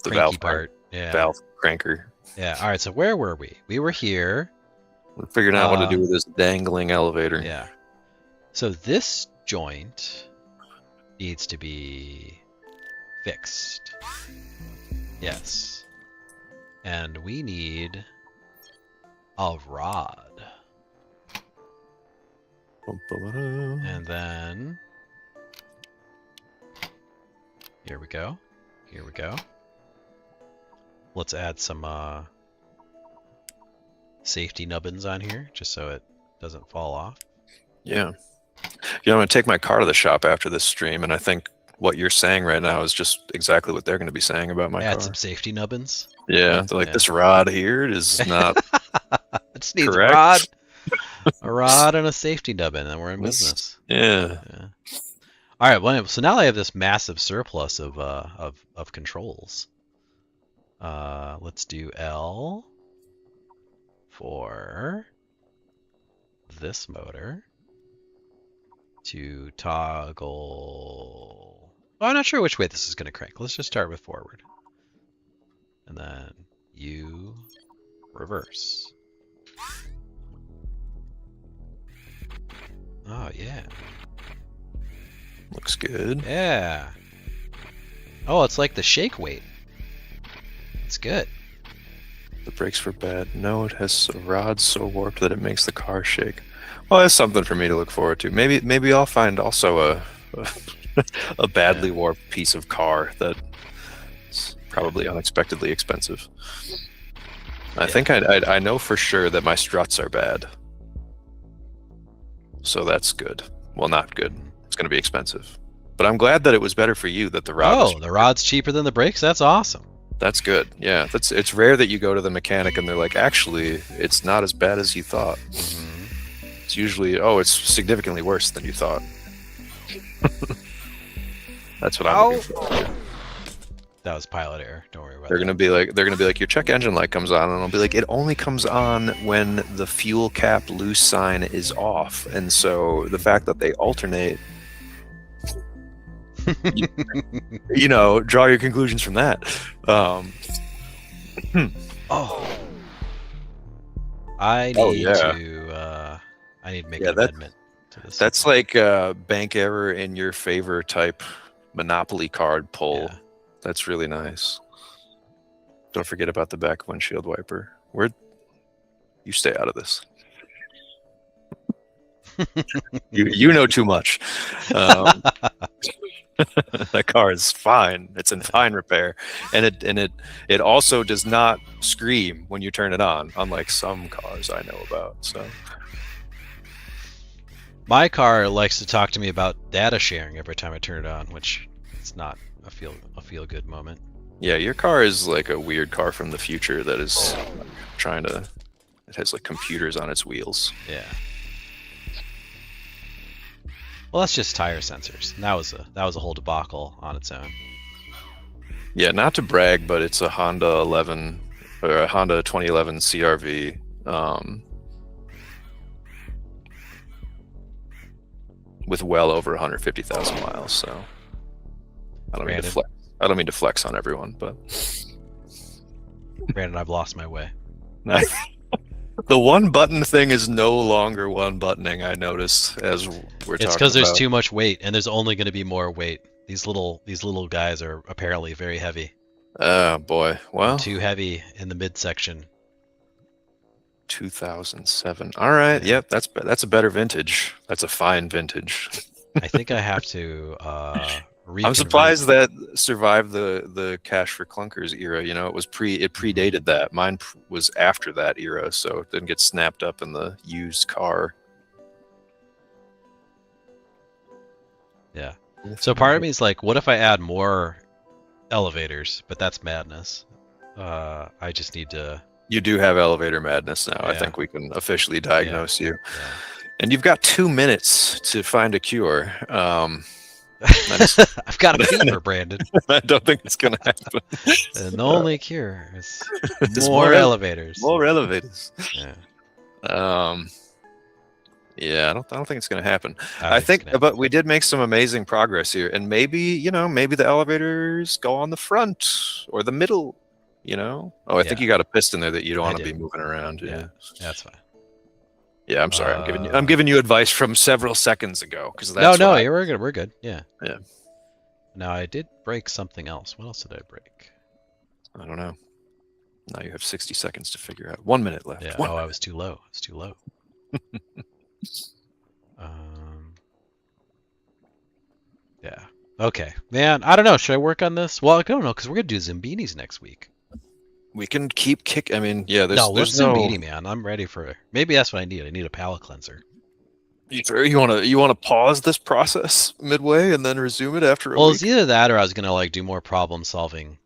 valve part. Yeah. Valve cranker. Yeah. All right. So where were we? We were here. We're figuring out what to do with this dangling elevator. Yeah. So this joint needs to be fixed. Yes. And we need a rod. And then here we go. Let's add some safety nubbins on here just so it doesn't fall off. Yeah. I'm going to take my car to the shop after this stream, and I think what you're saying right now is just exactly what they're going to be saying about my car. Add some safety nubbins. Yeah, they're like, this rod here is not it just needs correct. a rod and a safety nubbin, and we're in business. Yeah. All right. Well, so now I have this massive surplus of controls. Let's do L for this motor to toggle. Well, I'm not sure which way this is going to crank. Let's just start with forward. And then U Reverse. Oh, yeah. Looks good. Yeah. Oh, it's like the shake weight. It's good. The brakes were bad. No, it has a rod so warped that it makes the car shake. Well, that's something for me to look forward to. Maybe I'll find also a badly warped piece of car that's probably unexpectedly expensive. I think I know for sure that my struts are bad. So that's good. Well, not good. It's going to be expensive. But I'm glad that it was better for you that the rod was... the rod's cheaper than the brakes? That's awesome. That's good. Yeah, it's rare that you go to the mechanic and they're like, actually, it's not as bad as you thought. Mm-hmm. It's usually, oh, it's significantly worse than you thought. That's what I'm looking for. That was pilot error. Don't worry about They're gonna be like, your check engine light comes on, and I'll be like, it only comes on when the fuel cap loose sign is off, and so the fact that they alternate, you know, draw your conclusions from that. Oh, I need to make an amendment to this. That's like bank error in your favor type Monopoly card pull. Yeah. That's really nice. Don't forget about the back windshield wiper. You stay out of this. you know too much. That car is fine. It's in fine repair, and it also does not scream when you turn it on, unlike some cars I know about. So my car likes to talk to me about data sharing every time I turn it on, which it's not a feel good moment. Yeah, your car is like a weird car from the future that is it has like computers on its wheels. Yeah. Well, that's just tire sensors. And that was a whole debacle on its own. Yeah, not to brag, but it's a Honda 2011 CRV. With well over 150,000 miles. So I don't mean to flex on everyone, but Brandon, I've lost my way. The one button thing is no longer one buttoning. I notice as we're talking. It's because there's too much weight, and there's only going to be more weight. These little guys are apparently very heavy. Oh boy! Well, too heavy in the midsection. 2007. All right. Yep. That's a better vintage. That's a fine vintage. I think I have to. I'm surprised that survived the Cash for Clunkers era. You know, it predated that. Mine was after that era, so it didn't get snapped up in the used car. Yeah. So part of me is like, what if I add more elevators? But that's madness. I just need to. You do have elevator madness now. Yeah. I think we can officially diagnose you. Yeah. And you've got 2 minutes to find a cure. I've got a fever, Brandon. I don't think it's going to happen. And the only cure is more elevators. More elevators. Yeah. Yeah, I don't think it's going to happen. I think, but we did make some amazing progress here, and maybe the elevators go on the front or the middle. I think you got a piston there that you don't want to be moving around. Yeah, that's fine. Yeah, I'm sorry. I'm giving you advice from several seconds ago because we're good. We're good. Yeah. Yeah. Now I did break something else. What else did I break? I don't know. Now you have 60 seconds to figure out. 1 minute left. Yeah. I was too low. Yeah. Okay, man. I don't know. Should I work on this? Well, I don't know because we're gonna do Zimbinis next week. We can keep kick. I mean, yeah. There's Zimbini, man. I'm ready for. Maybe that's what I need. I need a palate cleanser. You want to pause this process midway and then resume it after a week? Well, it's either that or I was gonna do more problem solving.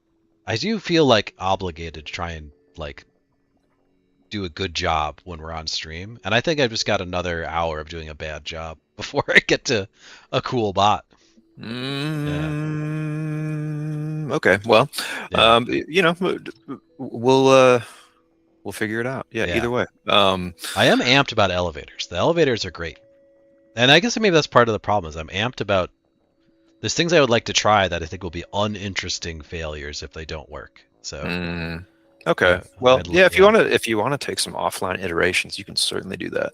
I do feel obligated to try and do a good job when we're on stream, and I think I've just got another hour of doing a bad job before I get to a cool bot. Okay. Well, we'll figure it out. Yeah. Either way. I am amped about elevators. The elevators are great, and I guess maybe that's part of the problem is I'm amped about. There's things I would like to try that I think will be uninteresting failures if they don't work. So Okay. Well, yeah. If yeah. you want to take some offline iterations, you can certainly do that.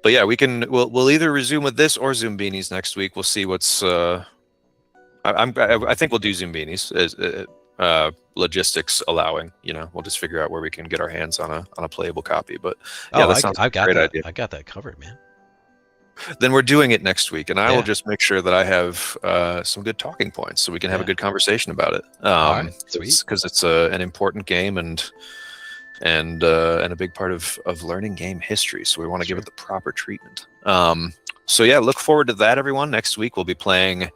But yeah, we'll either resume with this or Zoom beanies next week. We'll see what's. I think we'll do Zoom beanies as logistics allowing. We'll just figure out where we can get our hands on a playable copy. But yeah, that sounds like a great idea. I got that covered, man. Then we're doing it next week, and I Yeah. will just make sure that I have some good talking points so we can have a good conversation about it. All right, sweet. Because it's an important game and a big part of learning game history. So we want to give it the proper treatment. So yeah, look forward to that, everyone. Next week we'll be playing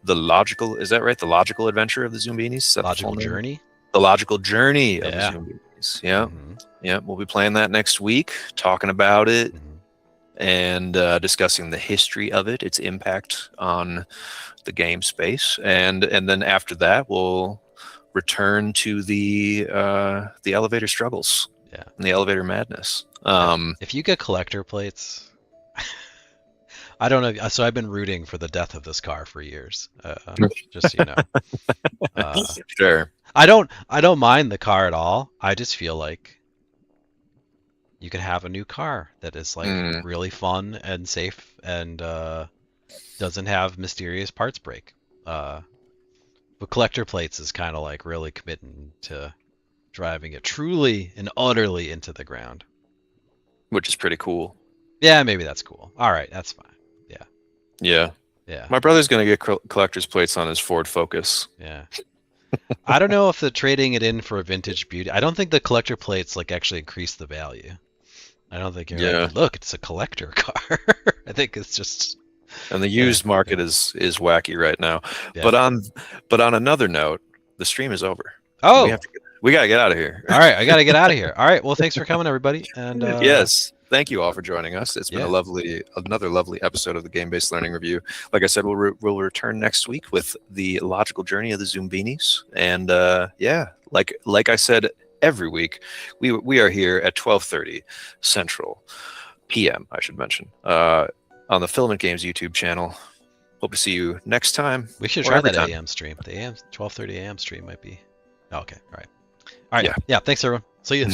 the logical. Is that right? The logical adventure of the Zoombinis. Logical journey. The logical journey of the Zoombinis. Yeah, Mm-hmm. yeah. We'll be playing that next week, talking about it. And discussing the history of it, its impact on the game space, and then after that, we'll return to the elevator struggles, and the elevator madness. If you get collector plates, I don't know. So I've been rooting for the death of this car for years. Just so you know. Sure. I don't mind the car at all. I just feel like you can have a new car that is like really fun and safe and doesn't have mysterious parts break. But collector plates is kind of like really committing to driving it truly and utterly into the ground. Which is pretty cool. Yeah, maybe that's cool. All right, that's fine. Yeah. Yeah. Yeah. My brother's going to get collector's plates on his Ford Focus. Yeah. I don't know if the trading it in for a vintage beauty. I don't think the collector plates like actually increase the value. I don't think you're like, look, it's a collector car. I think it's just. And the used market is wacky right now. Yeah. But on another note, the stream is over. Oh, we gotta get out of here. All right, I gotta get out of here. All right, well, thanks for coming, everybody. And yes, thank you all for joining us. It's been another lovely episode of the Game-Based Learning Review. Like I said, we'll return next week with the logical journey of the Zoombinis. And like I said. Every week, we are here at 12:30 Central PM, I should mention, on the Filament Games YouTube channel. Hope to see you next time. We should try that AM stream. The 12:30 AM stream might be. Oh, okay. All right. Yeah. Thanks, everyone. See you.